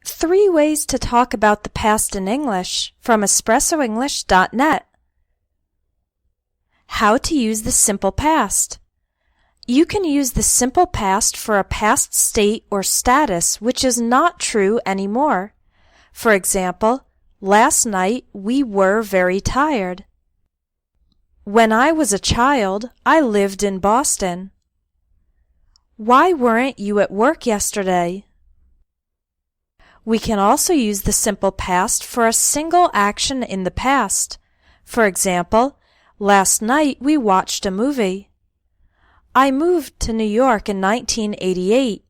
3 ways to talk about the past in English from espressoenglish.net. How to use the simple past. You can use the simple past for a past state or status which is not true anymore. For example, last night we were very tired. When I was a child, I lived in Boston. Why weren't you at work yesterday? We can also use the simple past for a single action in the past. For example, last night we watched a movie. I moved to New York in 1988.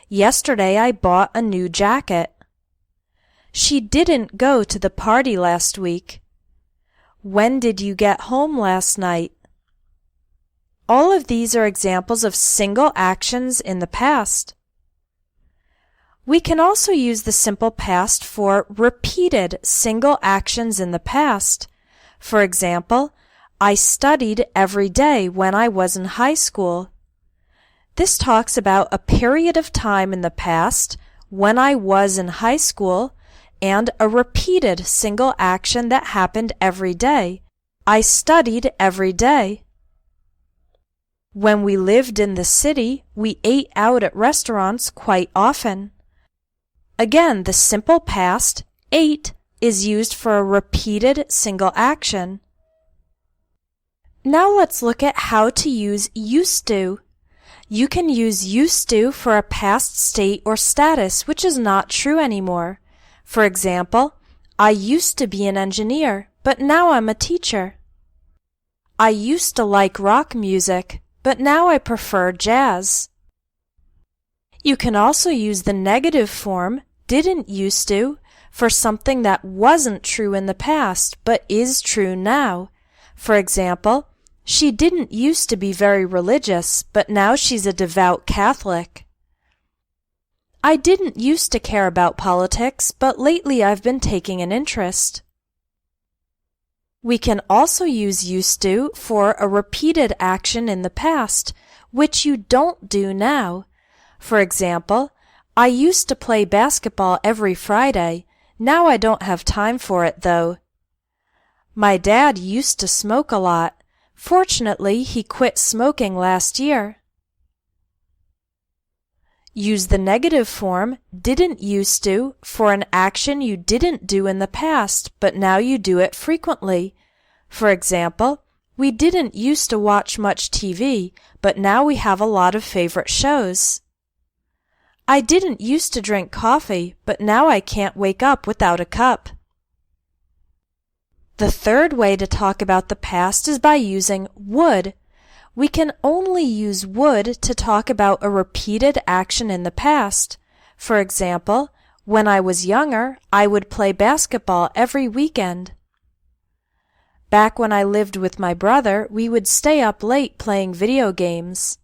Yesterday I bought a new jacket. She didn't go to the party last week. When did you get home last night? All of these are examples of single actions in the past. We can also use the simple past for repeated single actions in the past. For example, I studied every day when I was in high school. This talks about a period of time in the past when I was in high school and a repeated single action that happened every day. I studied every day. When we lived in the city, we ate out at restaurants quite often. Again, the simple past, ate, is used for a repeated single action. Now let's look at how to use used to. You can use used to for a past state or status which is not true anymore. For example, I used to be an engineer, but now I'm a teacher. I used to like rock music, but now I prefer jazz. You can also use the negative form, didn't used to, for something that wasn't true in the past but is true now. For example, she didn't used to be very religious, but now she's a devout Catholic. I didn't used to care about politics, but lately I've been taking an interest. We can also use used to for a repeated action in the past, which you don't do now. For example, I used to play basketball every Friday. Now I don't have time for it, though. My dad used to smoke a lot. Fortunately, he quit smoking last year. Use the negative form, didn't used to, for an action you didn't do in the past, but now you do it frequently. For example, we didn't used to watch much TV, but now we have a lot of favorite shows. I didn't used to drink coffee, but now I can't wake up without a cup. The third way to talk about the past is by using would. We can only use would to talk about a repeated action in the past. For example, when I was younger, I would play basketball every weekend. Back when I lived with my brother, we would stay up late playing video games.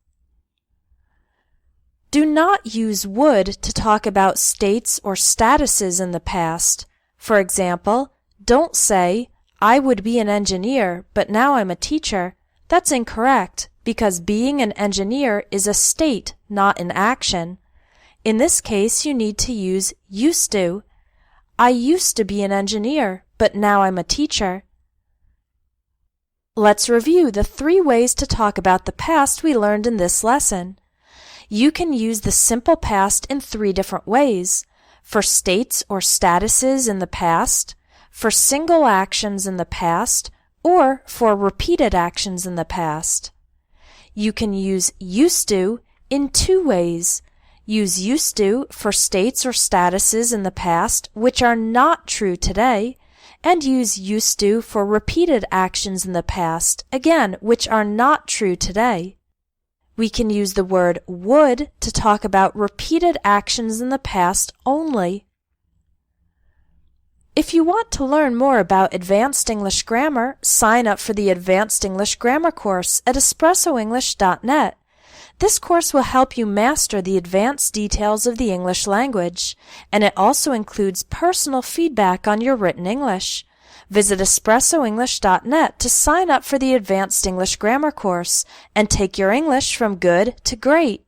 Do not use would to talk about states or statuses in the past. For example, don't say, I would be an engineer, but now I'm a teacher. That's incorrect, because being an engineer is a state, not an action. In this case, you need to use used to. I used to be an engineer, but now I'm a teacher. Let's review the 3 ways to talk about the past we learned in this lesson. You can use the simple past in 3 different ways: for states or statuses in the past, for single actions in the past, or for repeated actions in the past. You can use used to in 2 ways. Use used to for states or statuses in the past which are not true today, and use used to for repeated actions in the past, again, which are not true today. We can use the word would to talk about repeated actions in the past only. If you want to learn more about Advanced English Grammar, sign up for the Advanced English Grammar course at espressoenglish.net. This course will help you master the advanced details of the English language, and it also includes personal feedback on your written English. Visit espressoenglish.net to sign up for the Advanced English Grammar course and take your English from good to great.